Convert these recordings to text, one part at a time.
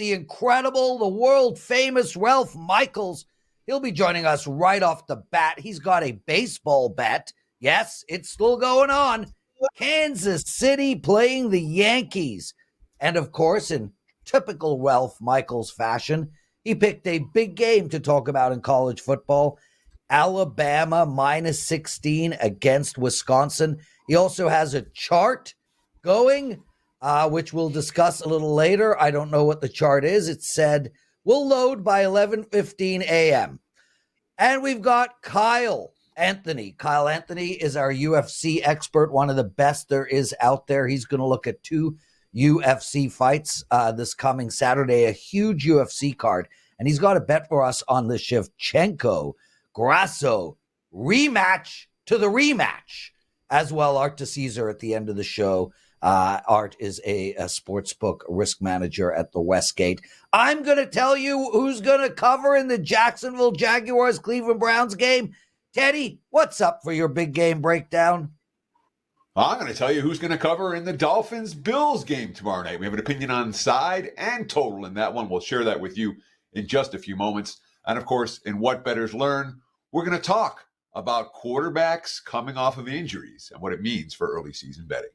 the incredible, the world-famous Ralph Michaels. He'll be joining us right off the bat. He's got a baseball bet. Yes, it's still going on. Kansas City playing the Yankees. And, of course, in typical Ralph Michaels fashion, he picked a big game to talk about in college football. Alabama minus 16 against Wisconsin. He also has a chart going, which we'll discuss a little later. I don't know what the chart is. It said we'll load by 11:15 a.m. And we've got Kyle Anthony. Kyle Anthony is our UFC expert, one of the best there is out there. He's going to look at 2 UFC fights this coming Saturday, a huge UFC card. And he's got a bet for us on the Shevchenko Grasso rematch to the rematch. As well, Art DiCesare at the end of the show. Art is a sportsbook risk manager at the Westgate. I'm going to tell you who's going to cover in the Jacksonville Jaguars Cleveland Browns game. Teddy, what's up for your big game breakdown? I'm going to tell you who's going to cover in the Dolphins-Bills game tomorrow night. We have an opinion on side and total in that one. We'll share that with you in just a few moments. And, of course, in What Bettors Learn, we're going to talk about quarterbacks coming off of injuries and what it means for early season betting.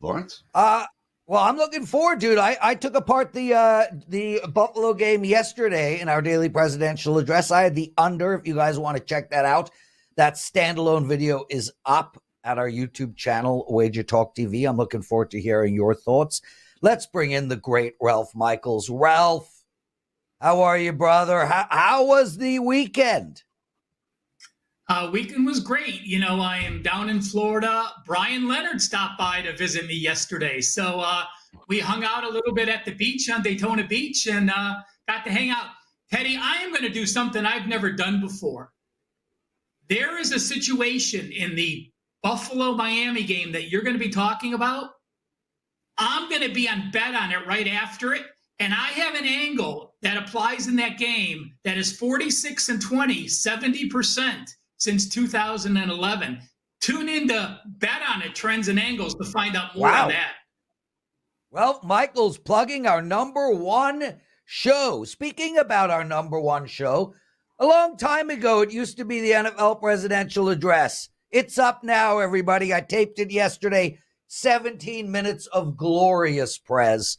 Lawrence? Well, I'm looking forward, dude. I took apart the Buffalo game yesterday in our daily presidential address. I had the under. If you guys want to check that out, that standalone video is up at our YouTube channel, WagerTalk TV. I'm looking forward to hearing your thoughts. Let's bring in the great Ralph Michaels. Ralph, how are you, brother? How was the weekend? Weekend was great. You know, I am down in Florida. Brian Leonard stopped by to visit me yesterday. So we hung out a little bit at the beach on Daytona Beach and got to hang out. Teddy, I am going to do something I've never done before. There is a situation in the Buffalo-Miami game that you're going to be talking about. I'm going to be on bet on it right after it. And I have an angle that applies in that game that is 46-20, 70%. Since 2011. Tune in to Bet on It, Trends and Angles, to find out more on that. Well, Michael's plugging our number one show. Speaking about our number one show, a long time ago, it used to be the NFL Presidential Address. It's up now, everybody. I taped it yesterday. 17 minutes of glorious Prez.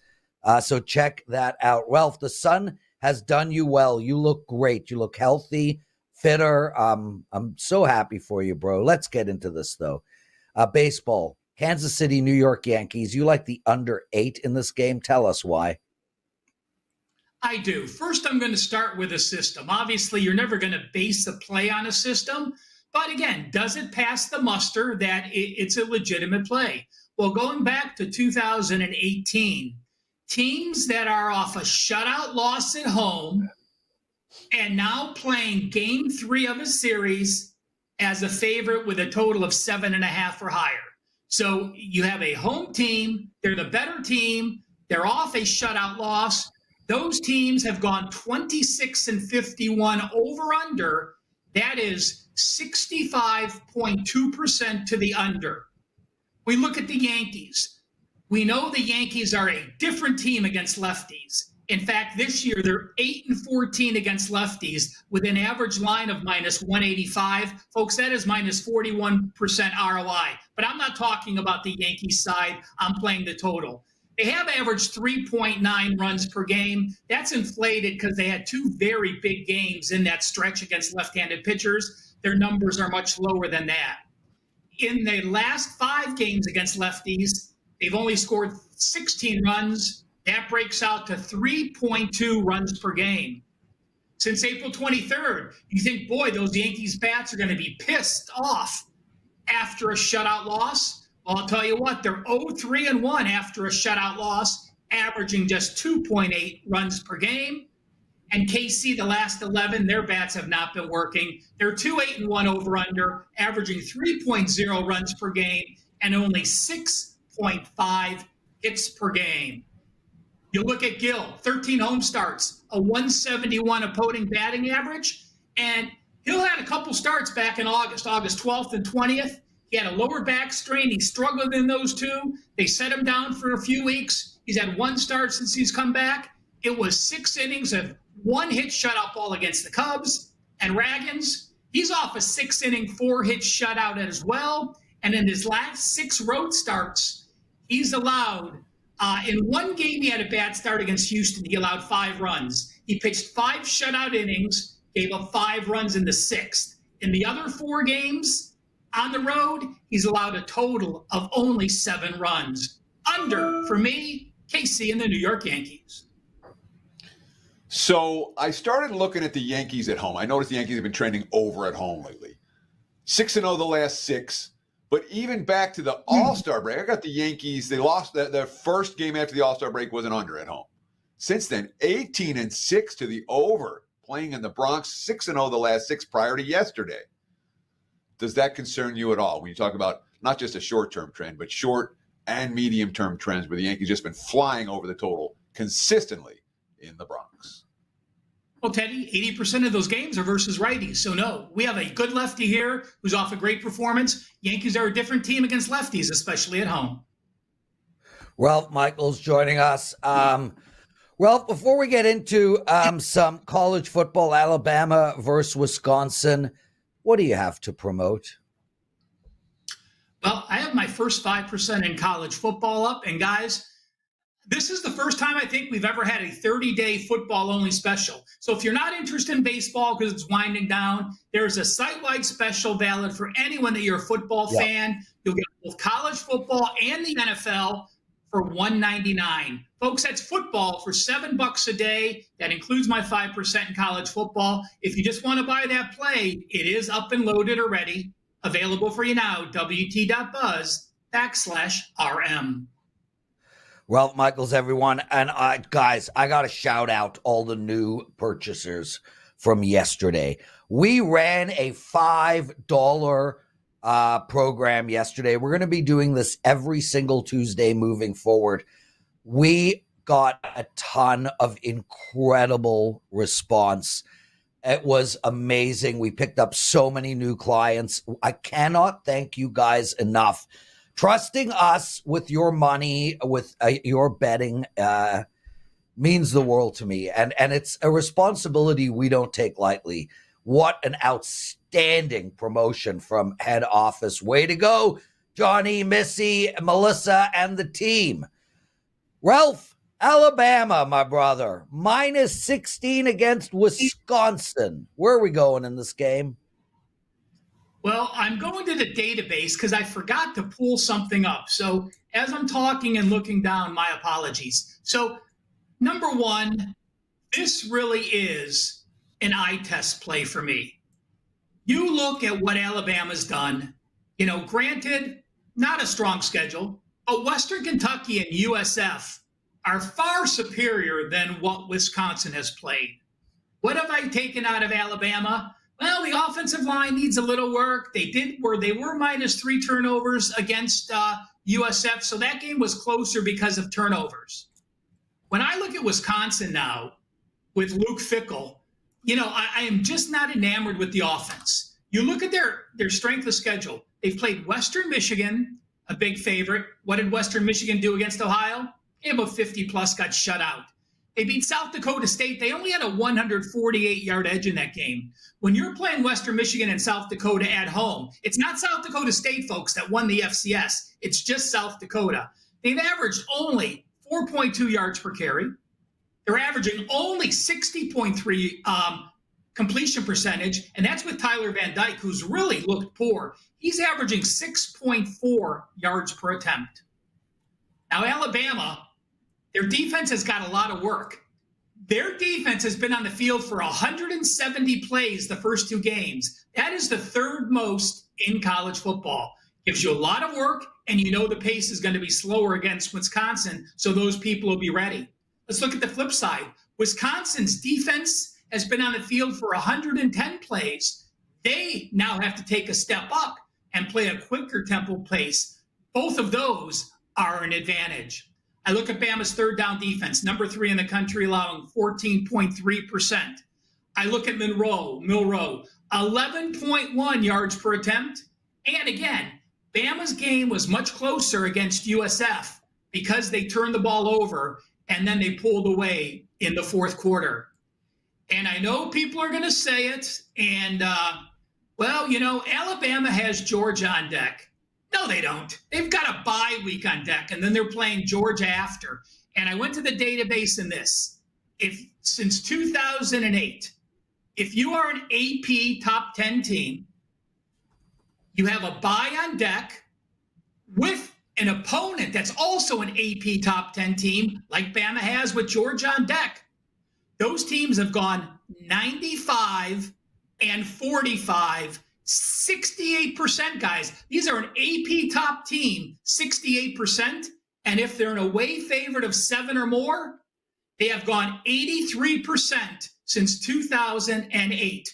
So check that out. Ralph, the sun has done you well. You look great. You look healthy. Fitter. I'm so happy for you, bro. Let's get into this, though. Baseball, Kansas City, New York Yankees. You like the under 8 in this game? Tell us why. I do. First, I'm going to start with a system. Obviously, you're never going to base a play on a system. But again, does it pass the muster that it's a legitimate play? Well, going back to 2018, teams that are off a shutout loss at home and now playing game 3 of a series as a favorite with a total of 7.5 or higher. So you have a home team. They're the better team. They're off a shutout loss. Those teams have gone 26-51 over under. That is 65.2% to the under. We look at the Yankees. We know the Yankees are a different team against lefties. In fact, this year, they're 8-14 against lefties with an average line of minus 185. Folks, that is minus 41% ROI. But I'm not talking about the Yankees side. I'm playing the total. They have averaged 3.9 runs per game. That's inflated because they had 2 very big games in that stretch against left-handed pitchers. Their numbers are much lower than that. In the last 5 games against lefties, they've only scored 16 runs. That breaks out to 3.2 runs per game. Since April 23rd, you think, boy, those Yankees bats are going to be pissed off after a shutout loss. Well, I'll tell you what, they're 0-3-1 after a shutout loss, averaging just 2.8 runs per game. And KC, the last 11, their bats have not been working. They're 2-8-1 over-under, averaging 3.0 runs per game and only 6.5 hits per game. You look at Gill, 13 home starts, a 171 opposing batting average, and Hill had a couple starts back in August 12th and 20th. He had a lower back strain. He struggled in those 2. They set him down for a few weeks. He's had 1 start since he's come back. It was 6 innings of 1 hit shutout ball against the Cubs. And Raggins, he's off a 6-inning, 4-hit shutout as well. And in his last 6 road starts, he's allowed, in one game he had a bad start against Houston. He allowed 5 runs. He pitched 5 shutout innings, gave up 5 runs in the 6th. In the other 4 games on the road, he's allowed a total of only 7 runs. Under, for me, KC and the New York Yankees. So I started looking at the Yankees at home. I noticed the Yankees have been trending over at home lately. 6-0 the last 6. But even back to the All-Star break, I got the Yankees. They lost their first game after the All-Star break was an under at home. Since then, 18-6 to the over, playing in the Bronx, 6-0 the last 6 prior to yesterday. Does that concern you at all when you talk about not just a short-term trend, but short and medium-term trends where the Yankees just been flying over the total consistently in the Bronx? Well, Teddy, 80% of those games are versus righties. So, no, we have a good lefty here who's off a great performance. Yankees are a different team against lefties, especially at home. Ralph Michaels joining us. Ralph, before we get into some college football, Alabama versus Wisconsin, what do you have to promote? Well, I have my first 5% in college football up. And, guys, this is the first time I think we've ever had a 30-day football-only special. So if you're not interested in baseball because it's winding down, there's a site-wide special valid for anyone that you're a football fan. You'll get both college football and the NFL for $1.99. Folks, that's football for $7 a day. That includes my 5% in college football. If you just want to buy that play, it is up and loaded already. Available for you now, WT.buzz/RM. Ralph Michaels, everyone. And guys, I got to shout out all the new purchasers from yesterday. We ran a $5 program yesterday. We're going to be doing this every single Tuesday moving forward. We got a ton of incredible response. It was amazing. We picked up so many new clients. I cannot thank you guys enough. Trusting us with your money, with your betting, means the world to me. And it's a responsibility we don't take lightly. What an outstanding promotion from head office. Way to go, Johnny, Missy, Melissa, and the team. Ralph, Alabama, my brother, -16 against Wisconsin. Where are we going in this game? Well, I'm going to the database because I forgot to pull something up. So as I'm talking and looking down, my apologies. So number one, this really is an eye test play for me. You look at what Alabama's done, granted, not a strong schedule, but Western Kentucky and USF are far superior than what Wisconsin has played. What have I taken out of Alabama? Well, the offensive line needs a little work. They were -3 turnovers against USF, so that game was closer because of turnovers. When I look at Wisconsin now with Luke Fickell, I am just not enamored with the offense. You look at their strength of schedule. They've played Western Michigan, a big favorite. What did Western Michigan do against Ohio? They about 50-plus got shut out. They beat South Dakota State. They only had a 148-yard edge in that game. When you're playing Western Michigan and South Dakota at home, it's not South Dakota State, folks, that won the FCS. It's just South Dakota. They've averaged only 4.2 yards per carry. They're averaging only 60.3 completion percentage, and that's with Tyler Van Dyke, who's really looked poor. He's averaging 6.4 yards per attempt. Now, Alabama, their defense has got a lot of work. Their defense has been on the field for 170 plays the first 2 games. That is the 3rd most in college football. Gives you a lot of work, and the pace is going to be slower against Wisconsin, so those people will be ready. Let's look at the flip side. Wisconsin's defense has been on the field for 110 plays. They now have to take a step up and play a quicker tempo pace. Both of those are an advantage. I look at Bama's 3rd down defense, number 3 in the country, allowing 14.3%. I look at Milroe, 11.1 yards per attempt. And again, Bama's game was much closer against USF because they turned the ball over and then they pulled away in the fourth quarter. And I know people are going to say it. And, Alabama has Georgia on deck. No, they don't. They've got a bye week on deck, and then they're playing Georgia after. And I went to the database in this. Since 2008, if you are an AP top 10 team, you have a bye on deck with an opponent that's also an AP top 10 team, like Bama has with Georgia on deck. Those teams have gone 95 and 45, 68%, guys. These are an AP top team, 68%. And if they're an away favorite of 7 or more, they have gone 83% since 2008.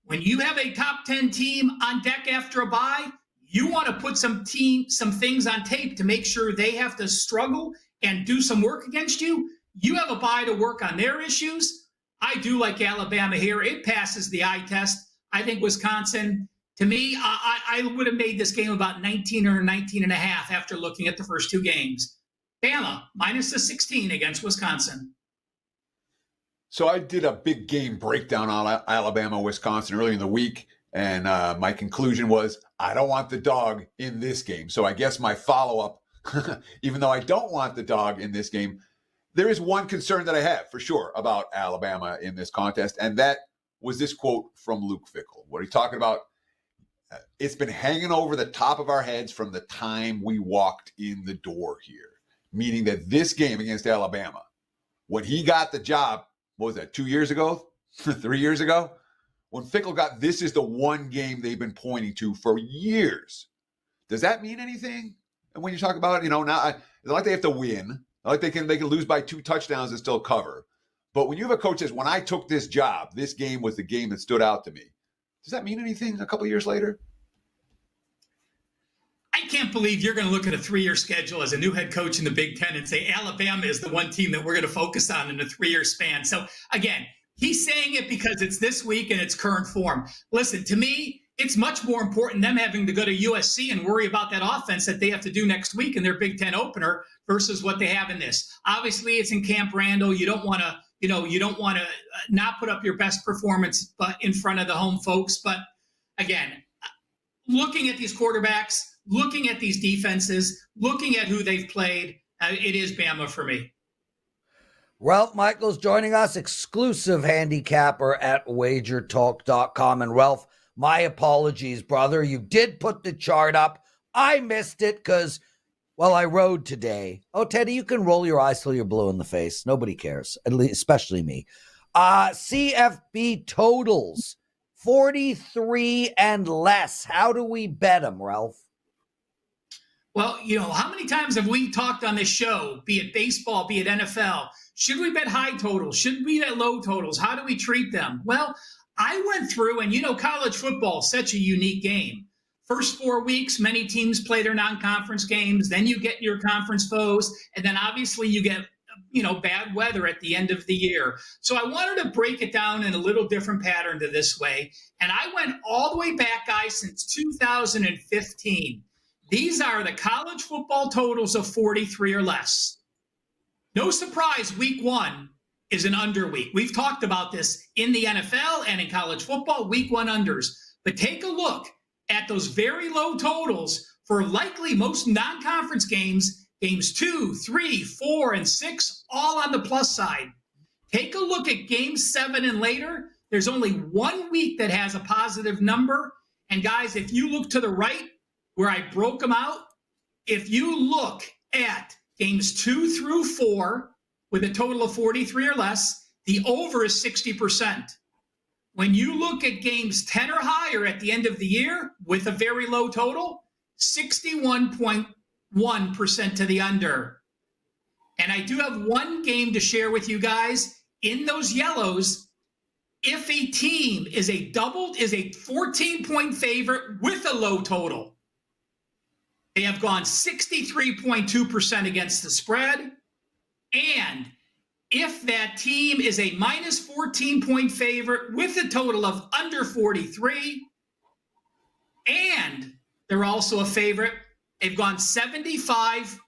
When you have a top 10 team on deck after a bye, you want to put some things on tape to make sure they have to struggle and do some work against you. You have a bye to work on their issues. I do like Alabama here. It passes the eye test. I think Wisconsin, to me, I would have made this game about 19 or 19 and a half after looking at the first two games. Bama, minus the 16 against Wisconsin. So I did a big game breakdown on Alabama, Wisconsin earlier in the week, and my conclusion was I don't want the dog in this game. So I guess my follow-up, even though I don't want the dog in this game, there is one concern that I have for sure about Alabama in this contest, and that was this quote from Luke Fickell. What he's talking about, it's been hanging over the top of our heads from the time we walked in the door here, meaning that this game against Alabama, when he got the job, what was that, 2 years ago, 3 years ago? When Fickell got, this is the one game they've been pointing to for years. Does that mean anything? And when you talk about, now it's not like they have to win. Not like they can lose by 2 touchdowns and still cover. But when you have a coach that says, when I took this job, this game was the game that stood out to me. Does that mean anything a couple of years later? I can't believe you're going to look at a 3-year schedule as a new head coach in the Big Ten and say Alabama is the one team that we're going to focus on in a 3-year span. So again, he's saying it because it's this week and its current form. Listen, to me, it's much more important them having to go to USC and worry about that offense that they have to do next week in their Big Ten opener versus what they have in this. Obviously, it's in Camp Randall. You don't want to, not put up your best performance but in front of the home folks. But again, looking at these quarterbacks, looking at these defenses, looking at who they've played, it is Bama for me. Ralph Michaels joining us, exclusive handicapper at WagerTalk.com. And Ralph, my apologies, brother. You did put the chart up. I missed it because, I rode today. Oh, Teddy, you can roll your eyes till you're blue in the face. Nobody cares, at least, especially me. CFB totals, 43 and less. How do we bet them, Ralph? Well, how many times have we talked on this show, be it baseball, be it NFL? Should we bet high totals? Should we bet low totals? How do we treat them? Well, I went through, and college football is such a unique game. First 4 weeks, many teams play their non-conference games. Then you get your conference foes. And then obviously you get, bad weather at the end of the year. So I wanted to break it down in a little different pattern to this way. And I went all the way back, guys, since 2015. These are the college football totals of 43 or less. No surprise, week 1 is an under week. We've talked about this in the NFL and in college football, week 1 unders. But take a look at those very low totals for likely most non-conference games 2, 3, 4, and 6, all on the plus side. Take a look at game 7 and later. There's only 1 week that has a positive number. And guys, if you look to the right where I broke them out, if you look at games 2 through 4 with a total of 43 or less, the over is 60%. When you look at games 10 or higher at the end of the year with a very low total, 61.1% to the under. And I do have one game to share with you guys. In those yellows, if a team is a 14-point favorite with a low total, they have gone 63.2% against the spread. And if that team is a minus 14-point favorite with a total of under 43, and they're also a favorite, they've gone 75%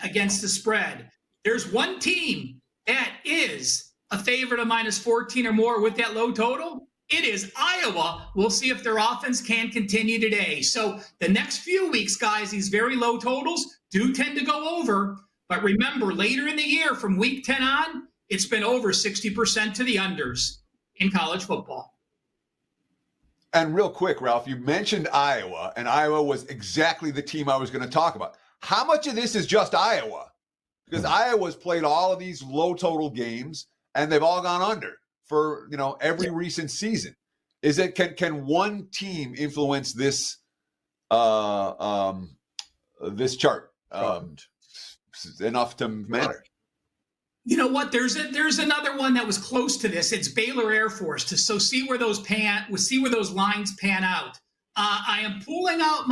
against the spread. There's one team that is a favorite of -14 or more with that low total? It is Iowa. We'll see if their offense can continue today. So the next few weeks, guys, these very low totals do tend to go over. But remember, later in the year, from week 10 on, it's been over 60% to the unders in college football. And real quick, Ralph, you mentioned Iowa, and Iowa was exactly the team I was going to talk about. How much of this is just Iowa? Because Iowa's played all of these low total games, and they've all gone under for every recent season. Is it can one team influence this this chart enough to matter? You know what? There's another one that was close to this. It's Baylor Air Force. So see where those lines pan out. I am pulling out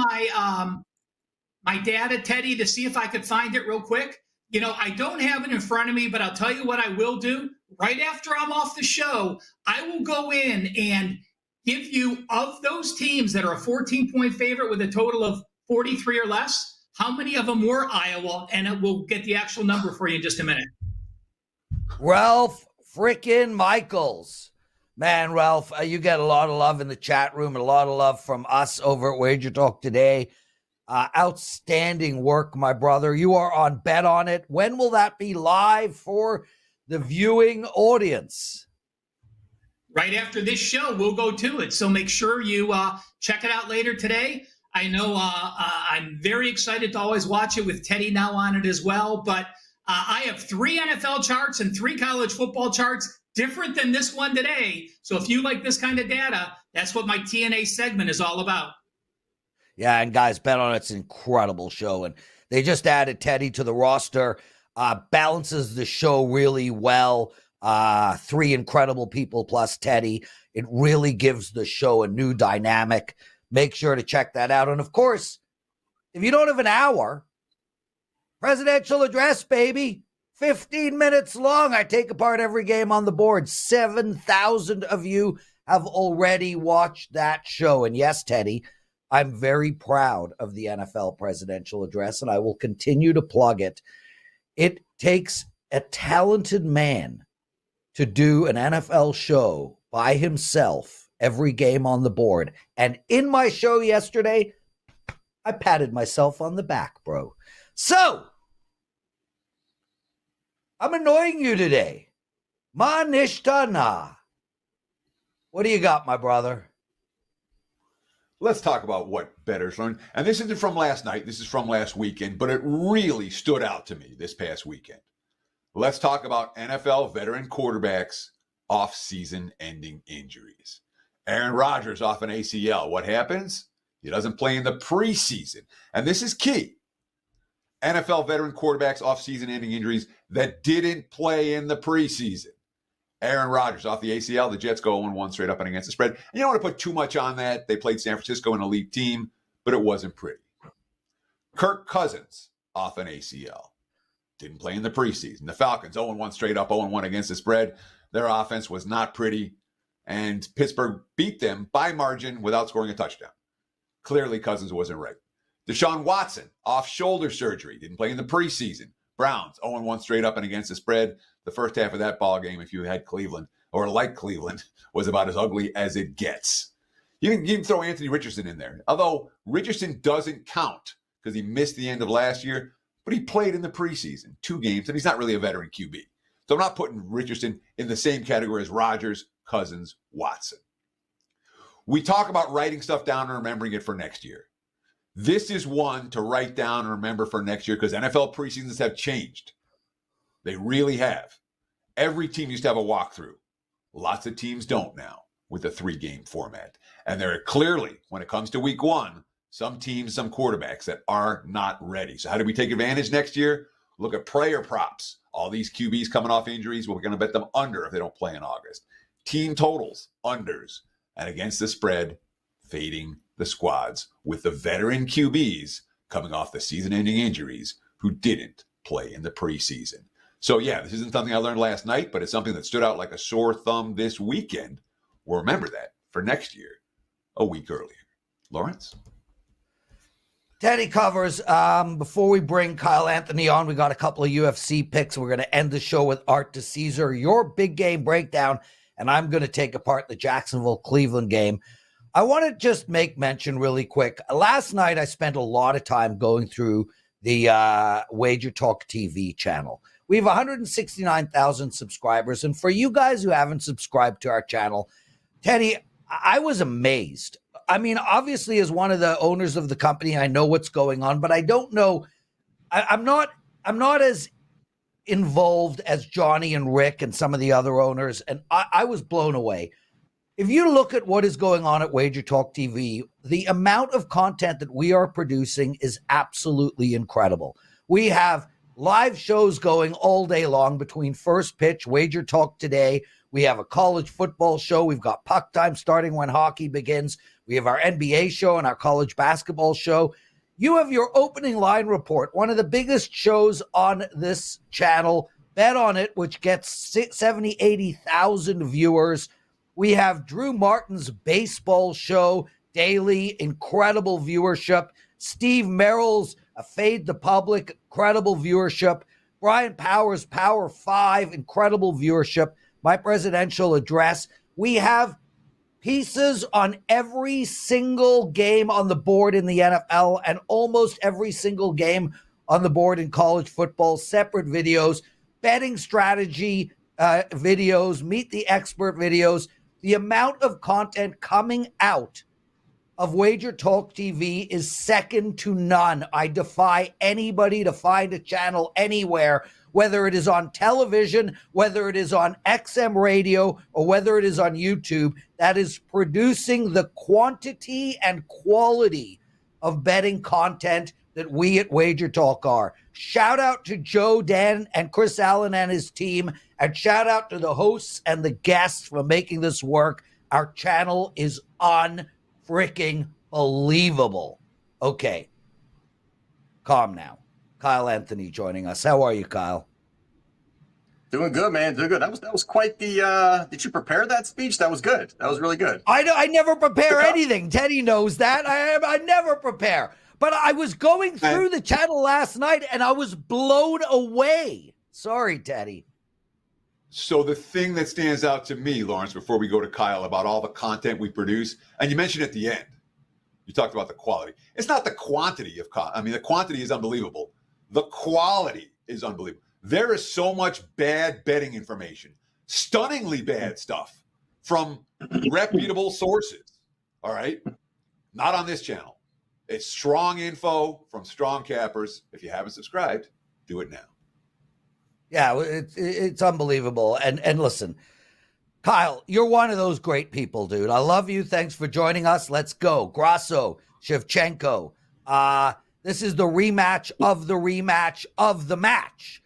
my data, Teddy, to see if I could find it real quick. I don't have it in front of me, but I'll tell you what I will do. Right after I'm off the show, I will go in and give you, of those teams that are a 14-point favorite with a total of 43 or less, how many of them were Iowa, and it will get the actual number for you in just a minute. Ralph frickin' Michaels. Man, Ralph, you get a lot of love in the chat room, a lot of love from us over at WagerTalk Today. Outstanding work, my brother. You are on Bet On It. When will that be live for the viewing audience? Right after this show, we'll go to it. So make sure you check it out later today. I know I'm very excited to always watch it with Teddy now on it as well. But I have 3 NFL charts and 3 college football charts different than this one today. So if you like this kind of data, that's what my TNA segment is all about. Yeah, and guys, Bet On It's an incredible show. And they just added Teddy to the roster. Balances the show really well. 3 incredible people plus Teddy. It really gives the show a new dynamic. Make sure to check that out. And of course, if you don't have an hour, presidential address, baby. 15 minutes long. I take apart every game on the board. 7,000 of you have already watched that show. And yes, Teddy, I'm very proud of the NFL presidential address, and I will continue to plug it. It takes a talented man to do an NFL show by himself, every game on the board. And in my show yesterday, I patted myself on the back, bro. So, I'm annoying you today. Ma nishtana. What do you got, my brother? Let's talk about what bettors learned. And this isn't from last night. This is from last weekend, but it really stood out to me this past weekend. Let's talk about NFL veteran quarterbacks off-season ending injuries. Aaron Rodgers off an ACL. What happens? He doesn't play in the preseason. And this is key. NFL veteran quarterbacks off-season ending injuries that didn't play in the preseason. Aaron Rodgers off the ACL. The Jets go 0-1 straight up and against the spread. You don't want to put too much on that. They played San Francisco, an elite team, but it wasn't pretty. Kirk Cousins off an ACL. Didn't play in the preseason. The Falcons 0-1 straight up, 0-1 against the spread. Their offense was not pretty, and Pittsburgh beat them by margin without scoring a touchdown. Clearly, Cousins wasn't right. Deshaun Watson off shoulder surgery. Didn't play in the preseason. Browns 0-1 straight up and against the spread. The first half of that ball game, if you had Cleveland or like Cleveland, was about as ugly as it gets. You can throw Anthony Richardson in there, although Richardson doesn't count because he missed the end of last year, but he played in the preseason 2 games, and he's not really a veteran QB. So I'm not putting Richardson in the same category as Rodgers, Cousins, Watson. We talk about writing stuff down and remembering it for next year. This is one to write down and remember for next year because NFL preseasons have changed. They really have. Every team used to have a walkthrough. Lots of teams don't now with a 3-game format. And there are clearly, when it comes to week 1, some teams, some quarterbacks that are not ready. So how do we take advantage next year? Look at player props. All these QBs coming off injuries, we're going to bet them under if they don't play in August. Team totals, unders. And against the spread, fading the squads with the veteran QBs coming off the season-ending injuries who didn't play in the preseason. So, yeah, this isn't something I learned last night, but it's something that stood out like a sore thumb this weekend. We'll remember that for next year, a week earlier. Lawrence? Teddy covers. Before we bring Kyle Anthony on, we got a couple of UFC picks. We're going to end the show with Art DiCesare, your big game breakdown, and I'm going to take apart the Jacksonville-Cleveland game. I want to just make mention really quick. Last night, I spent a lot of time going through the WagerTalk TV channel. We have 169,000 subscribers, and for you guys who haven't subscribed to our channel, Teddy, I was amazed. I mean, obviously, as one of the owners of the company, I know what's going on, but I don't know. I'm not as involved as Johnny and Rick and some of the other owners, and I was blown away. If you look at what is going on at WagerTalk TV, the amount of content that we are producing is absolutely incredible. We have live shows going all day long between First Pitch, WagerTalk Today. We have a college football show. We've got Puck Time starting when hockey begins. We have our NBA show and our college basketball show. You have your opening line report, one of the biggest shows on this channel. Bet on it, which gets 70, 80,000 viewers. We have Drew Martin's baseball show daily, incredible viewership. Steve Merrill's Fade the Public, incredible viewership. Brian Powers' Power 5, incredible viewership. My presidential address. We have pieces on every single game on the board in the NFL and almost every single game on the board in college football, separate videos, betting strategy videos, meet the expert videos. The amount of content coming out of WagerTalk TV is second to none. I defy anybody to find a channel anywhere, whether it is on television, whether it is on XM radio, or whether it is on YouTube, that is producing the quantity and quality of betting content that we at WagerTalk are. Shout out to Joe, Dan, and Chris Allen and his team, and shout out to the hosts and the guests for making this work. Our channel is unfreaking believable. Okay, calm now. Kyle Anthony joining us. How are you, Kyle? Doing good, man. Doing good. That was quite the. Did you prepare that speech? That was good. That was really good. I never prepare anything. Teddy knows that. I never prepare. But I was going through the channel last night and I was blown away. Sorry, Teddy. So the thing that stands out to me, Lawrence, before we go to Kyle, about all the content we produce, and you mentioned at the end, you talked about the quality. It's not the quantity of content. I mean, the quantity is unbelievable. The quality is unbelievable. There is so much bad betting information, stunningly bad stuff from reputable sources. All right. Not on this channel. It's strong info from strong cappers. If you haven't subscribed, do it now. Yeah, it's unbelievable. And listen, Kyle, you're one of those great people, dude. I love you. Thanks for joining us. Let's go. Grasso, Shevchenko. This is the rematch of the rematch of the match.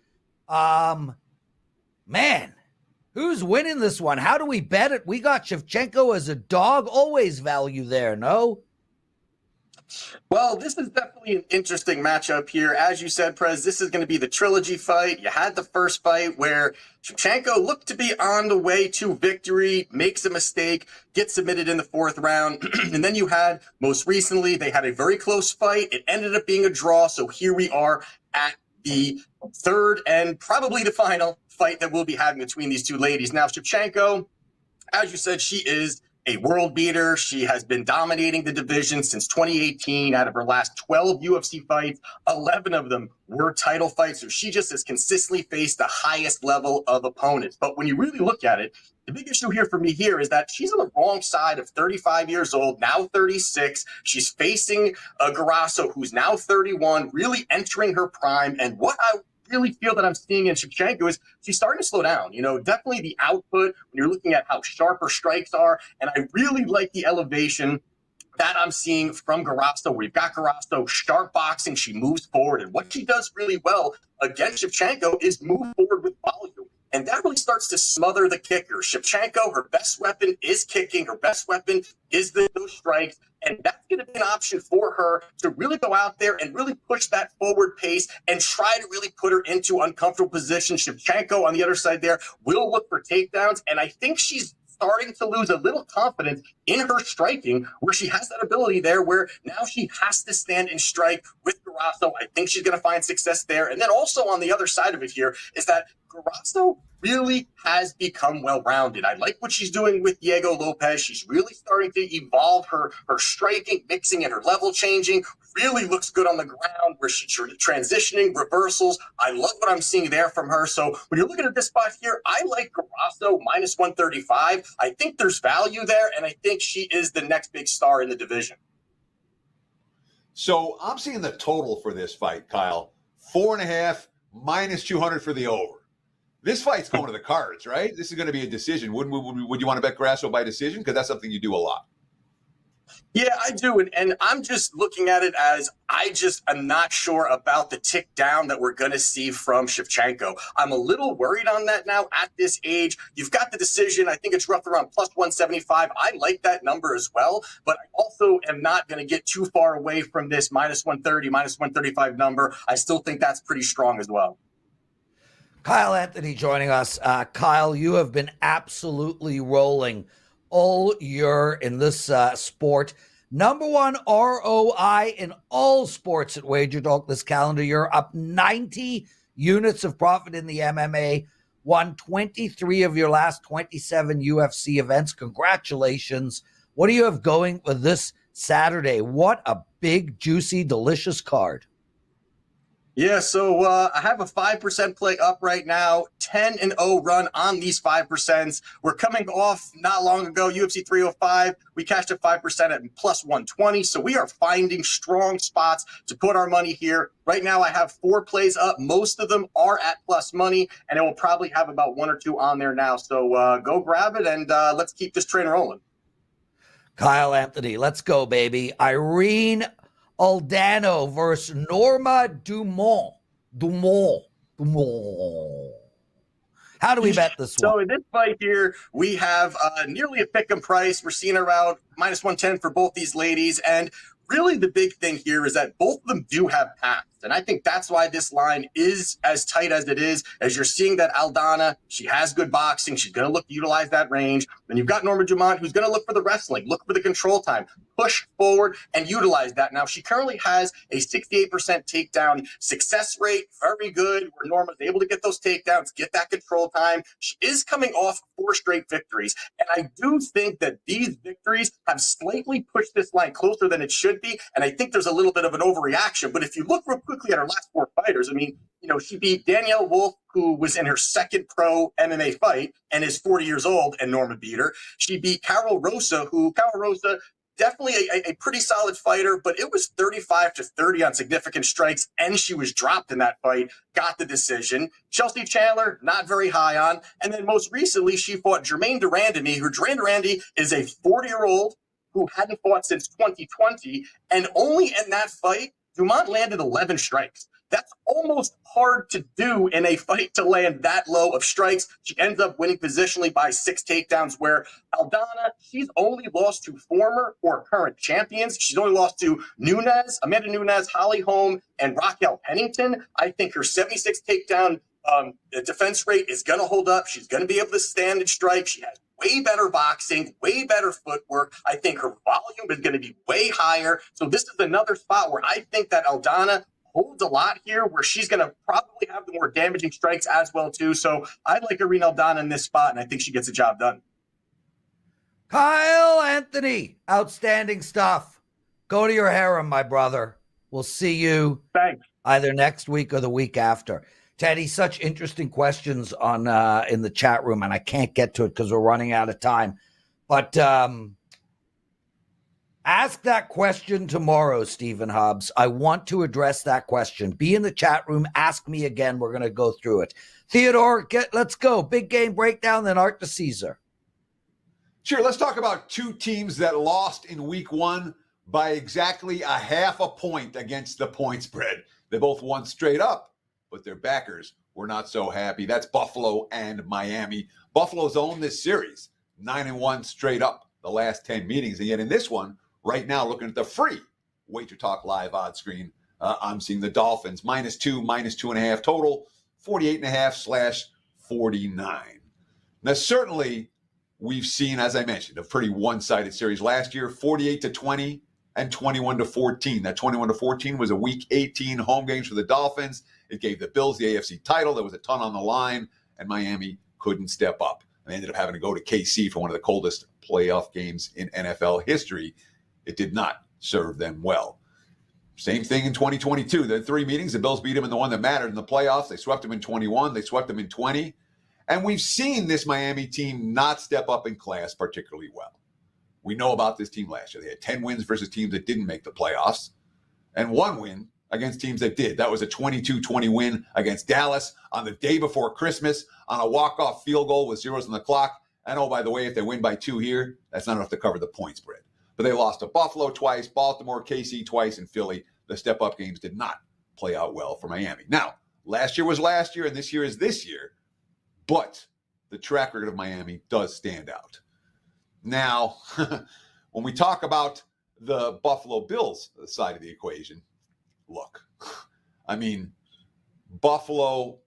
Man, who's winning this one? How do we bet it? We got Shevchenko as a dog. Always value there, no? Well, this is definitely an interesting matchup here. As you said, Prez, this is going to be the trilogy fight. You had the first fight where Shevchenko looked to be on the way to victory, makes a mistake, gets submitted in the fourth round. And then you had, most recently, they had a very close fight. It ended up being a draw. So here we are at the third and probably the final fight that we'll be having between these two ladies. Now, Shevchenko, as you said, she is a world beater. She has been dominating the division since 2018. Out of her last 12 UFC fights, 11 of them were title fights. So she just has consistently faced the highest level of opponents. But when you really look at it, the big issue here for me here is that she's on the wrong side of 35 years old, now 36. She's facing Grasso, who's now 31, really entering her prime. And what I really feel that I'm seeing in Shevchenko is she's starting to slow down. You know, definitely the output when you're looking at how sharp her strikes are. And I really like the elevation that I'm seeing from Grasso. We've got Grasso sharp boxing. She moves forward. And what she does really well against Shevchenko is move forward with volume. And that really starts to smother the kicker. Shevchenko, her best weapon is kicking. Her best weapon is those strikes. And that's going to be an option for her to really go out there and really push that forward pace and try to really put her into uncomfortable positions. Shevchenko on the other side there will look for takedowns. And I think she's starting to lose a little confidence in her striking, where she has that ability there where now she has to stand and strike with Grasso. I think she's going to find success there. And then also on the other side of it here is that Grasso really has become well-rounded. I like what she's doing with Diego Lopez. She's really starting to evolve her striking, mixing, and her level changing. Really looks good on the ground where she's transitioning, reversals. I love what I'm seeing there from her. So when you're looking at this spot here, I like Grasso minus 135. I think there's value there, and I think she is the next big star in the division. So I'm seeing the total for this fight, Kyle. 4.5 minus 200 for the over. This fight's going to the cards, right? This is going to be a decision. Would you want to bet Grasso by decision? Because that's something you do a lot. Yeah, I do. And I'm just looking at it as I just am not sure about the tick down that we're going to see from Shevchenko. I'm a little worried on that now at this age. You've got the decision. I think it's roughly around plus 175. I like that number as well, but I also am not going to get too far away from this minus 130, minus 135 number. I still think that's pretty strong as well. Kyle Anthony joining us. Kyle, you have been absolutely rolling all year in this sport. Number one ROI in all sports at WagerTalk this calendar year, up 90 units of profit in the MMA, won 23 of your last 27 UFC events. Congratulations. What do you have going with this Saturday? What a big, juicy, delicious card. Yeah, so I have a 5% play up right now, 10-0 run on these 5%. We're coming off not long ago, UFC 305. We cashed a 5% at plus 120. So we are finding strong spots to put our money here. Right now, I have 4 plays up. Most of them are at plus money, and it will probably have about 1 or 2 on there now. So go grab it, and let's keep this train rolling. Kyle Anthony, let's go, baby. Irene Aldana versus Norma Dumont. How do we bet this one? So in this fight here, we have nearly a pick'em price. We're seeing around minus 110 for both these ladies. And really the big thing here is that both of them do have paths. And I think that's why this line is as tight as it is, as you're seeing that Aldana, she has good boxing. She's going to look to utilize that range. Then you've got Norma Dumont, who's going to look for the wrestling, look for the control time, push forward and utilize that. Now, she currently has a 68% takedown success rate. Very good, where Norma's able to get those takedowns, get that control time. She is coming off 4 straight victories. And I do think that these victories have slightly pushed this line closer than it should be. And I think there's a little bit of an overreaction. But if you look real quickly at her last 4 fighters, I mean, you know, she beat Danielle Wolf, who was in her second pro MMA fight and is 40 years old, and Norma beat her. She beat Carol Rosa, definitely a pretty solid fighter, but it was 35-30 on significant strikes, and she was dropped in that fight, got the decision. Chelsea Chandler, not very high on. And then most recently, she fought Germaine Durandamy, who Germaine Durandamy is a 40-year-old who hadn't fought since 2020, and only in that fight, Dumont landed 11 strikes. That's almost hard to do in a fight to land that low of strikes. She ends up winning positionally by 6 takedowns, where Aldana, she's only lost to former or current champions. She's only lost to Amanda Nunes, Holly Holm, and Raquel Pennington. I think her 76 takedown defense rate is going to hold up. She's going to be able to stand and strike. She has way better boxing, way better footwork. I think her volume is going to be way higher. So this is another spot where I think that Aldana holds a lot here, where she's going to probably have the more damaging strikes as well, too. So I like Irene Aldana in this spot, and I think she gets the job done. Kyle Anthony, outstanding stuff. Go to your harem, my brother. We'll see you either next week or the week after. Teddy, such interesting questions on in the chat room, and I can't get to it because we're running out of time. But ask that question tomorrow, Stephen Hobbs. I want to address that question. Be in the chat room. Ask me again. We're going to go through it. Theodore, let's go. Big game breakdown, then Art DiCesare. Sure. Let's talk about 2 teams that lost in week 1 by exactly a half a point against the point spread. They both won straight up, but their backers were not so happy. That's Buffalo and Miami. Buffalo's owned this series, 9-1 straight up the last 10 meetings. And yet in this one, right now, looking at the free WagerTalk live odds screen, I'm seeing the Dolphins -2, -2.5 total, 48.5/49. Now, certainly we've seen, as I mentioned, a pretty one-sided series last year, 48-20 and 21-14. That 21-14 was a Week 18 home games for the Dolphins. It gave the Bills the AFC title. There was a ton on the line, and Miami couldn't step up. And they ended up having to go to KC for one of the coldest playoff games in NFL history. It did not serve them well. Same thing in 2022. There had 3 meetings. The Bills beat them in the one that mattered in the playoffs. They swept them in 21. They swept them in 20. And we've seen this Miami team not step up in class particularly well. We know about this team last year. They had 10 wins versus teams that didn't make the playoffs and 1 win against teams that did. That was a 22-20 win against Dallas on the day before Christmas on a walk-off field goal with zeros on the clock. And oh, by the way, if they win by 2 here, that's not enough to cover the point spread. But they lost to Buffalo twice, Baltimore, KC twice, and Philly. The step-up games did not play out well for Miami. Now, last year was last year, and this year is this year. But the track record of Miami does stand out. Now, when we talk about the Buffalo Bills side of the equation, look, I mean, Buffalo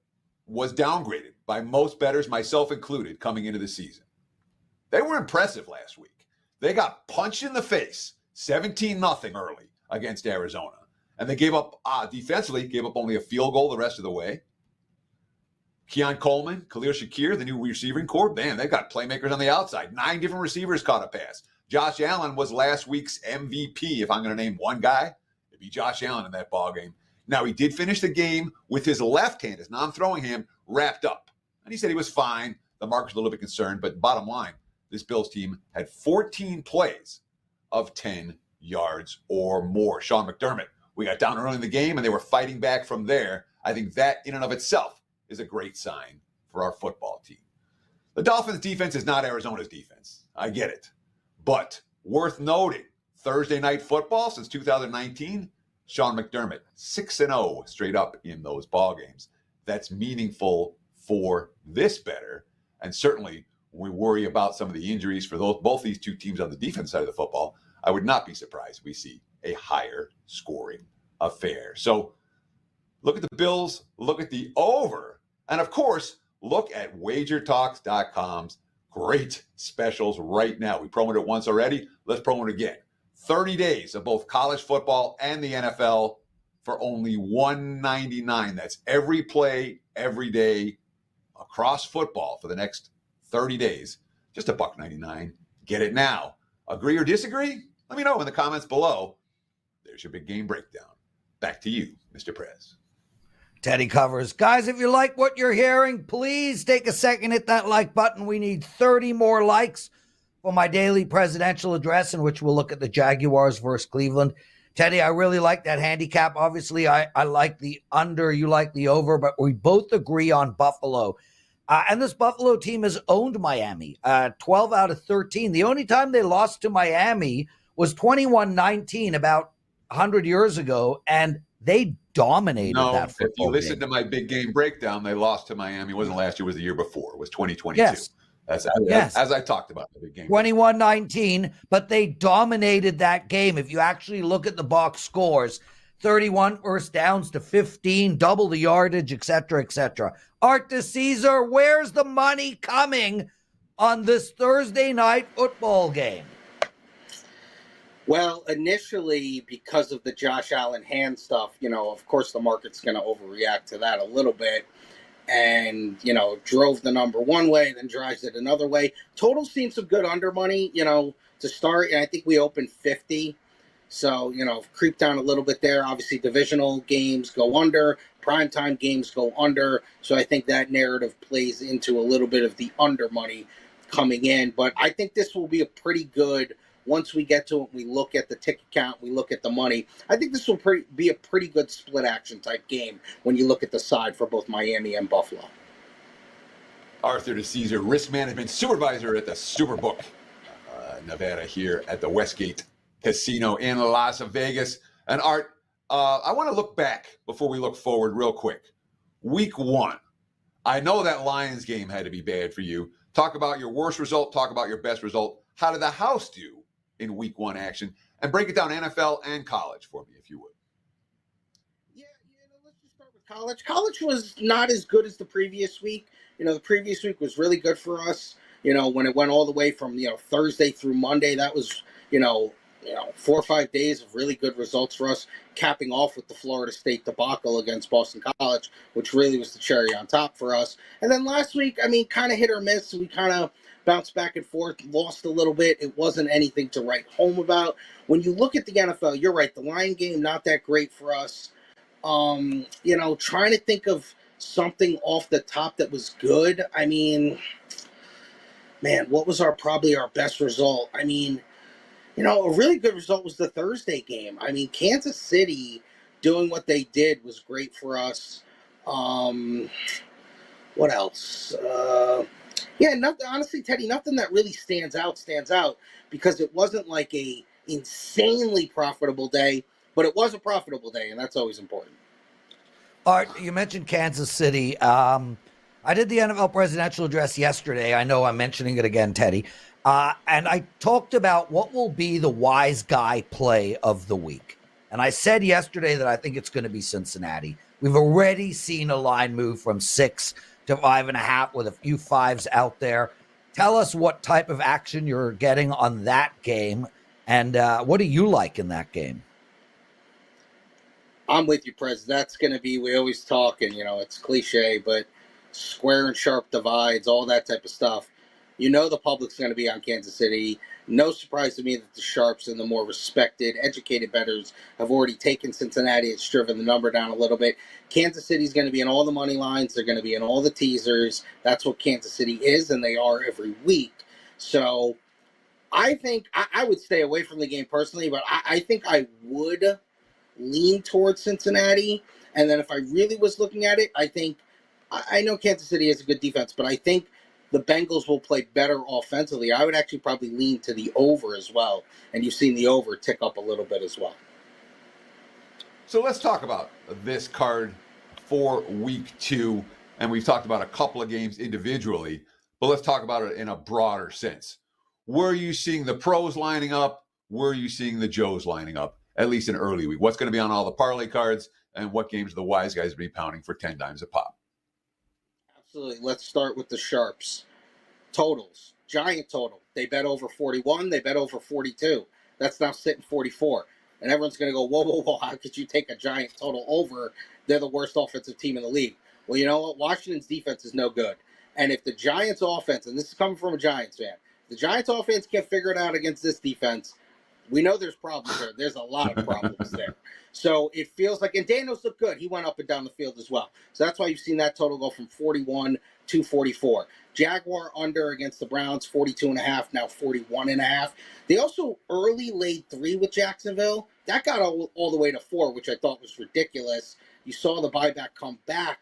was downgraded by most bettors, myself included, coming into the season. They were impressive last week. They got punched in the face, 17-0 early against Arizona. And they gave up, defensively, gave up only a field goal the rest of the way. Keon Coleman, Khalil Shakir, the new receiving corps, man, they've got playmakers on the outside. 9 different receivers caught a pass. Josh Allen was last week's MVP. If I'm going to name one guy, it'd be Josh Allen in that ball game. Now, he did finish the game with his left hand, his non-throwing hand, wrapped up. And he said he was fine. The market's a little bit concerned. But bottom line, this Bills team had 14 plays of 10 yards or more. Sean McDermott, we got down early in the game, and they were fighting back from there. I think that in and of itself is a great sign for our football team. The Dolphins' defense is not Arizona's defense. I get it. But worth noting, Thursday night football since 2019, Sean McDermott, 6-0 straight up in those ball games. That's meaningful for this bettor. And certainly, when we worry about some of the injuries for both these two teams on the defense side of the football, I would not be surprised if we see a higher scoring affair. So look at the Bills, look at the over, and of course, look at WagerTalks.com's great specials right now. We promoted it once already. Let's promote it again. 30 days of both college football and the NFL for only $1.99. That's every play, every day across football for the next 30 days. Just $1.99. Get it now. Agree or disagree? Let me know in the comments below. There's your big game breakdown. Back to you, Mr. Prez. Teddy covers. Guys, if you like what you're hearing, please take a second, hit that like button. We need 30 more likes for my daily presidential address in which we'll look at the Jaguars versus Cleveland. Teddy, I really like that handicap. Obviously, I like the under, you like the over, but we both agree on Buffalo. And this Buffalo team has owned Miami, 12 out of 13. The only time they lost to Miami was 21-19 about 100 years ago, and they dominated that football if you listen game. to my big game breakdown, they lost to Miami. It wasn't last year, it was the year before. It was 2022. Yes. As I talked about the big game. 21-19, but they dominated that game. If you actually look at the box scores, 31 first downs to 15, double the yardage, etc., etc. Art DiCesare, where's the money coming on this Thursday night football game? Well, initially, because of the Josh Allen hand stuff, of course the market's going to overreact to that a little bit. And, drove the number one way, then drives it another way. Total seen some good under money, to start. And I think we opened 50. So, creep down a little bit there. Obviously, divisional games go under. Primetime games go under. So I think that narrative plays into a little bit of the under money coming in. But I think this will be a pretty good, once we get to it, we look at the ticket count, we look at the money. I think this will be a pretty good split action type game when you look at the side for both Miami and Buffalo. Arthur DiCesare, risk management supervisor at the Superbook, Nevada, here at the Westgate Casino in Las Vegas. And Art, I want to look back before we look forward real quick. Week 1. I know that Lions game had to be bad for you. Talk about your worst result. Talk about your best result. How did the house do in Week 1 action? And break it down NFL and college for me, if you would. Yeah, let's just start with college. College was not as good as the previous week. The previous week was really good for us. When it went all the way from, Thursday through Monday, that was, 4 or 5 days of really good results for us, capping off with the Florida State debacle against Boston College, which really was the cherry on top for us. And then last week, kind of hit or miss. We kind of bounced back and forth, lost a little bit. It wasn't anything to write home about. When you look at the NFL, you're right, the line game, not that great for us. Trying to think of something off the top that was good. What was probably our best result? A really good result was the Thursday game. Kansas City doing what they did was great for us. What else? Nothing, honestly, Teddy, nothing that really stands out because it wasn't like a insanely profitable day, but it was a profitable day, and that's always important. Art, you mentioned Kansas City. I did the NFL presidential address yesterday. I know I'm mentioning it again, Teddy. And I talked about what will be the wise guy play of the week. And I said yesterday that I think it's going to be Cincinnati. We've already seen a line move from 6 to 5.5 with a few 5s out there. Tell us what type of action you're getting on that game. And what do you like in that game? I'm with you, Prez. That's going to be, we always talk, and, it's cliche, but square and sharp divides, all that type of stuff. The public's going to be on Kansas City. No surprise to me that the sharps and the more respected, educated bettors have already taken Cincinnati. It's driven the number down a little bit. Kansas City's going to be in all the money lines. They're going to be in all the teasers. That's what Kansas City is, and they are every week. So I think I would stay away from the game personally, but I think I would lean towards Cincinnati. And then if I really was looking at it, I know Kansas City has a good defense, but I think the Bengals will play better offensively. I would actually probably lean to the over as well. And you've seen the over tick up a little bit as well. So let's talk about this card for week 2. And we've talked about a couple of games individually, but let's talk about it in a broader sense. Where are you seeing the pros lining up? Where are you seeing the Joes lining up, at least in early week? What's going to be on all the parlay cards? And what games are the wise guys be pounding for 10 dimes a pop? Absolutely. Let's start with the sharps. Totals. Giant total. They bet over 41. They bet over 42. That's now sitting 44. And everyone's going to go, whoa. How could you take a giant total over? They're the worst offensive team in the league. Well, you know what? Washington's defense is no good. And if the Giants offense, and this is coming from a Giants fan, the Giants offense can't figure it out against this defense, we know there's problems there. There's a lot of problems there. So it feels like, and Daniels looked good. He went up and down the field as well. So that's why you've seen that total go from 41 to 44. Jaguar under against the Browns, 42.5, now 41.5. They also early laid 3 with Jacksonville. That got all the way to 4, which I thought was ridiculous. You saw the buyback come back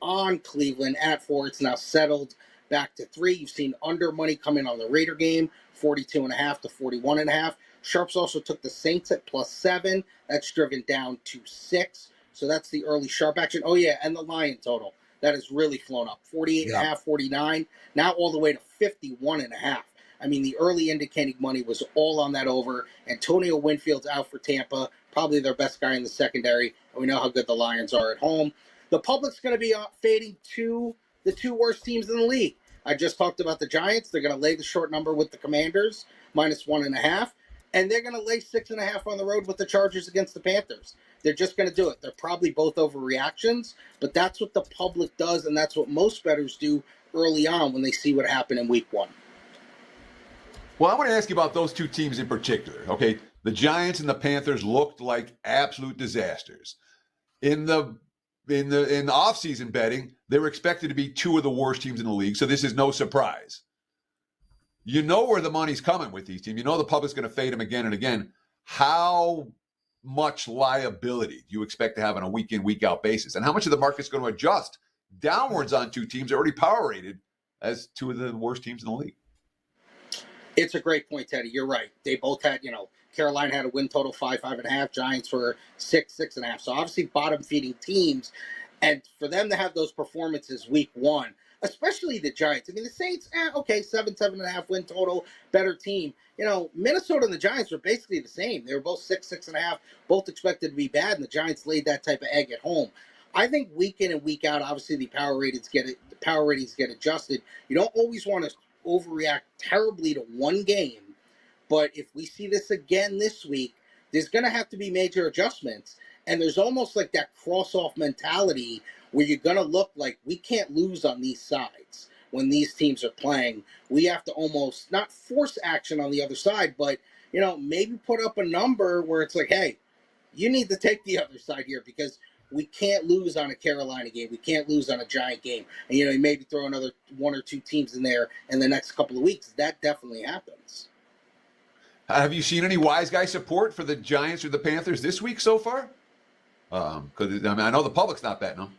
on Cleveland at 4. It's now settled back to 3. You've seen under money come in on the Raider game, 42.5 to 41.5. Sharps also took the Saints at +7. That's driven down to 6. So that's the early sharp action. Oh, yeah, and the Lion total. That has really flown up. 48.5, 49. Now all the way to 51.5. The early indicating money was all on that over. Antonio Winfield's out for Tampa, probably their best guy in the secondary. And we know how good the Lions are at home. The public's going to be fading to the 2 worst teams in the league. I just talked about the Giants. They're going to lay the short number with the Commanders, -1.5. And they're going to lay 6.5 on the road with the Chargers against the Panthers. They're just going to do it. They're probably both overreactions, but that's what the public does, and that's what most bettors do early on when they see what happened in week 1. Well, I want to ask you about those 2 teams in particular. Okay, the Giants and the Panthers looked like absolute disasters. In the offseason betting, they were expected to be 2 of the worst teams in the league, so this is no surprise. You know where the money's coming with these teams. You know the public's going to fade them again and again. How much liability do you expect to have on a week-in, week-out basis? And how much of the market's going to adjust downwards on 2 teams already power rated as 2 of the worst teams in the league? It's a great point, Teddy. You're right. They both had, Carolina had a win total 5.5. Giants were 6.5. So obviously bottom-feeding teams. And for them to have those performances week 1, especially the Giants. The Saints, 7.5 win total, better team. Minnesota and the Giants were basically the same. They were both 6.5, both expected to be bad, and the Giants laid that type of egg at home. I think week in and week out, obviously the power ratings get adjusted. You don't always want to overreact terribly to one game. But if we see this again this week, there's going to have to be major adjustments. And there's almost like that cross-off mentality where you're going to look like we can't lose on these sides when these teams are playing. We have to almost not force action on the other side, but, maybe put up a number where it's like, hey, you need to take the other side here because we can't lose on a Carolina game. We can't lose on a Giant game. And, you maybe throw another one or two teams in there in the next couple of weeks. That definitely happens. Have you seen any wise guy support for the Giants or the Panthers this week so far? Because I know the public's not betting them.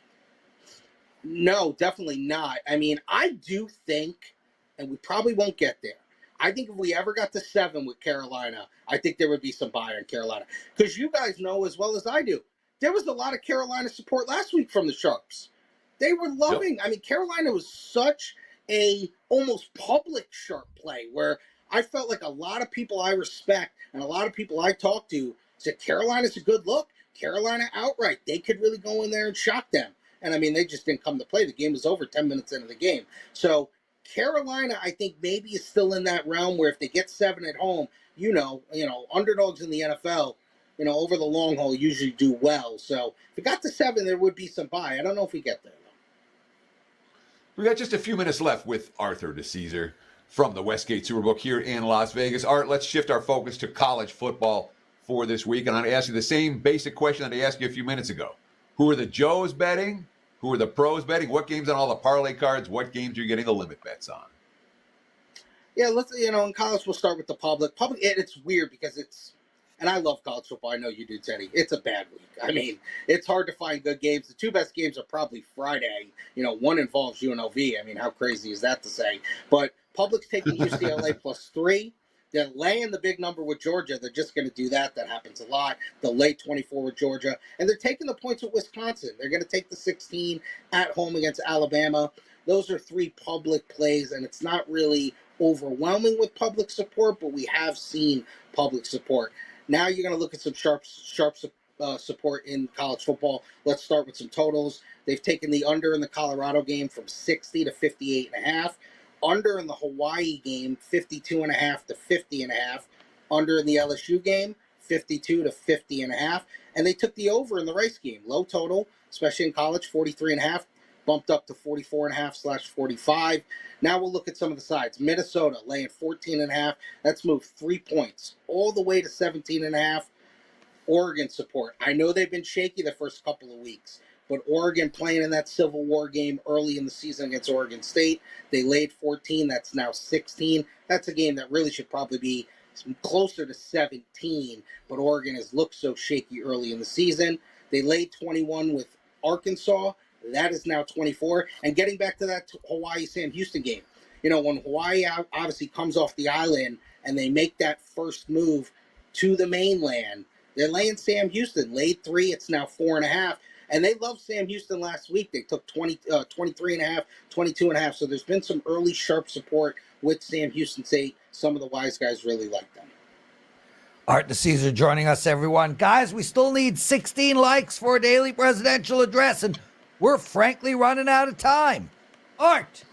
No, definitely not. I mean, I do think, and we probably won't get there. I think if we ever got to 7 with Carolina, I think there would be some buy on Carolina. Because you guys know as well as I do, there was a lot of Carolina support last week from the Sharps. They were loving. Yep. I mean, Carolina was such a almost public Sharp play where I felt like a lot of people I respect and a lot of people I talk to said Carolina's a good look. Carolina outright. They could really go in there and shock them. And, I mean, they just didn't come to play. The game was over 10 minutes into the game. So Carolina, I think, maybe is still in that realm where if they get 7 at home, underdogs in the NFL, over the long haul usually do well. So if it got to 7, there would be some buy. I don't know if we get there, though. We got just a few minutes left with Art DiCesare from the Westgate Superbook here in Las Vegas. Art, let's shift our focus to college football for this week. And I'm going to ask you the same basic question that I asked you a few minutes ago. Who are the Joes betting? Who are the pros betting? What games on all the parlay cards? What games are you getting the limit bets on? Yeah, let's, in college, we'll start with the public. It's weird because and I love college football. I know you do, Teddy. It's a bad week. I mean, it's hard to find good games. The 2 best games are probably Friday. One involves UNLV. I mean, how crazy is that to say? But public's taking UCLA +3. They're laying the big number with Georgia. They're just going to do that. That happens a lot. They'll lay 24 with Georgia. And they're taking the points with Wisconsin. They're going to take the 16 at home against Alabama. Those are 3 public plays, and it's not really overwhelming with public support, but we have seen public support. Now you're going to look at some sharp support in college football. Let's start with some totals. They've taken the under in the Colorado game from 60 to 58.5. Under in the Hawaii game, 52.5 to 50.5. Under in the LSU game, 52 to 50.5. And they took the over in the Rice game. Low total, especially in college, 43.5. Bumped up to 44.5/45. Now we'll look at some of the sides. Minnesota laying 14.5. That's moved 3 points all the way to 17.5. Oregon support. I know they've been shaky the first couple of weeks, but Oregon playing in that Civil War game early in the season against Oregon State. They laid 14. That's now 16. That's a game that really should probably be closer to 17, but Oregon has looked so shaky early in the season. They laid 21 with Arkansas. That is now 24. And getting back to that Hawaii-Sam Houston game, when Hawaii obviously comes off the island and they make that first move to the mainland, they're laying Sam Houston. Laid 3. It's now 4.5. And they loved Sam Houston last week. They took 23.5, 22.5. So there's been some early sharp support with Sam Houston State. Some of the wise guys really like them. Art DiCesare joining us, everyone. Guys, we still need 16 likes for a daily presidential address, and we're frankly running out of time. Art,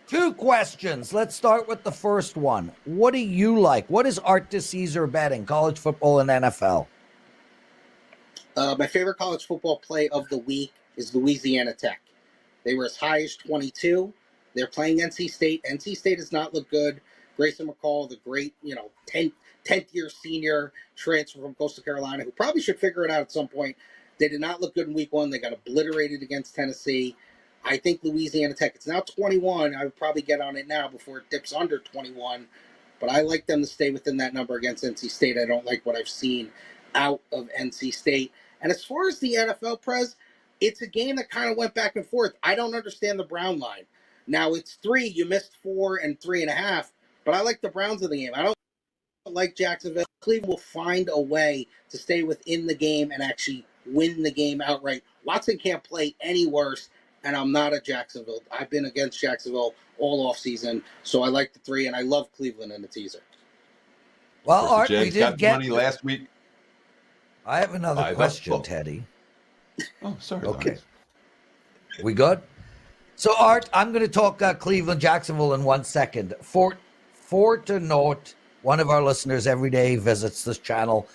2 questions. Let's start with the first one. What do you like? What is Art DiCesare betting, college football and NFL? My favorite college football play of the week is Louisiana Tech. They were as high as 22. They're playing NC State. NC State does not look good. Grayson McCall, the great, 10th year senior transfer from Coastal Carolina, who probably should figure it out at some point. They did not look good in week 1. They got obliterated against Tennessee. I think Louisiana Tech, it's now 21. I would probably get on it now before it dips under 21. But I like them to stay within that number against NC State. I don't like what I've seen out of NC State. And as far as the NFL, Prez, it's a game that kind of went back and forth. I don't understand the Brown line. Now, it's 3. You missed 4 and 3.5. But I like the Browns in the game. I don't like Jacksonville. Cleveland will find a way to stay within the game and actually win the game outright. Watson can't play any worse, and I'm not a Jacksonville. I've been against Jacksonville all offseason, so I like the 3, and I love Cleveland in the teaser. Well, Art, we did get money last week. I have another question, Teddy. Oh, sorry. Okay. We good? So, Art, I'm going to talk Cleveland, Jacksonville in 1 second. For to note, one of our listeners every day visits this channel,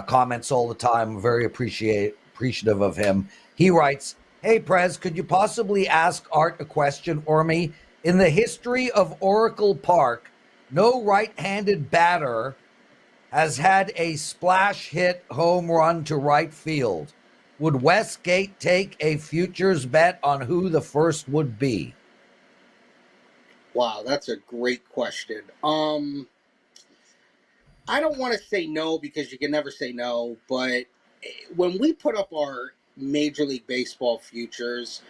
comments all the time. Very appreciative of him. He writes, "Hey, Prez, could you possibly ask Art a question for me? In the history of Oracle Park, no right-handed batter has had a splash hit home run to right field. Would Westgate take a futures bet on who the first would be?" Wow, that's a great question. I don't want to say no because you can never say no, but when we put up our Major League Baseball futures,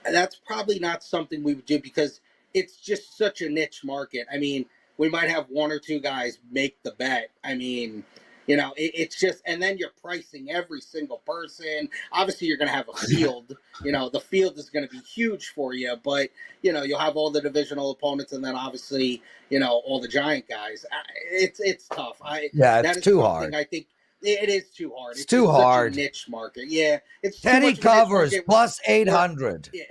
that's probably not something we would do because it's just such a niche market. I mean, we might have one or two guys make the bet. I mean, it's just, and then you're pricing every single person. Obviously, you're going to have a field. The field is going to be huge for you, but, you'll have all the divisional opponents and then obviously, all the giant guys. It's tough. It's too hard. I think it is too hard. It's too hard. Such a niche market. Yeah. It's Teddy too much of a niche covers market. plus 800. Yeah.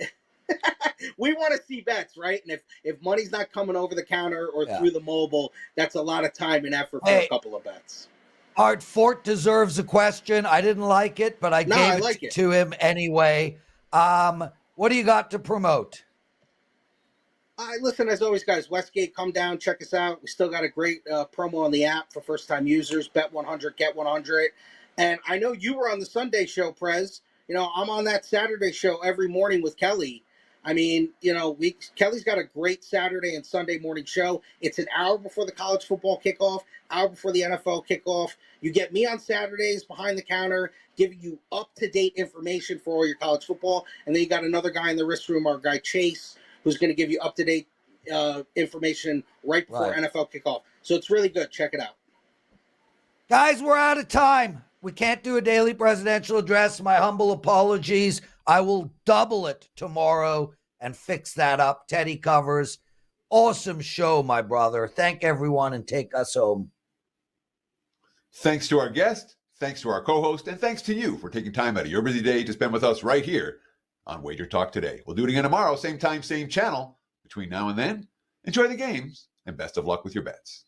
We want to see bets, right? And if money's not coming over the counter or through the mobile, that's a lot of time and effort for a couple of bets. Art, Fort deserves a question. I didn't like it, but I gave it to him anyway. What do you got to promote? Listen, as always, guys, Westgate, come down, check us out. We still got a great promo on the app for first-time users. Bet 100, get 100. And I know you were on the Sunday show, Prez. I'm on that Saturday show every morning with Kelly. I mean, Kelly's got a great Saturday and Sunday morning show. It's an hour before the college football kickoff, hour before the NFL kickoff. You get me on Saturdays behind the counter, giving you up-to-date information for all your college football. And then you got another guy in the wrist room, our guy Chase, who's going to give you up-to-date information right before NFL kickoff. So it's really good. Check it out. Guys, we're out of time. We can't do a daily presidential address. My humble apologies. I will double it tomorrow and fix that up. Teddy covers. Awesome show, my brother. Thank everyone and take us home. Thanks to our guest, thanks to our co-host, and thanks to you for taking time out of your busy day to spend with us right here on WagerTalk Today. We'll do it again tomorrow, same time, same channel. Between now and then, enjoy the games and best of luck with your bets.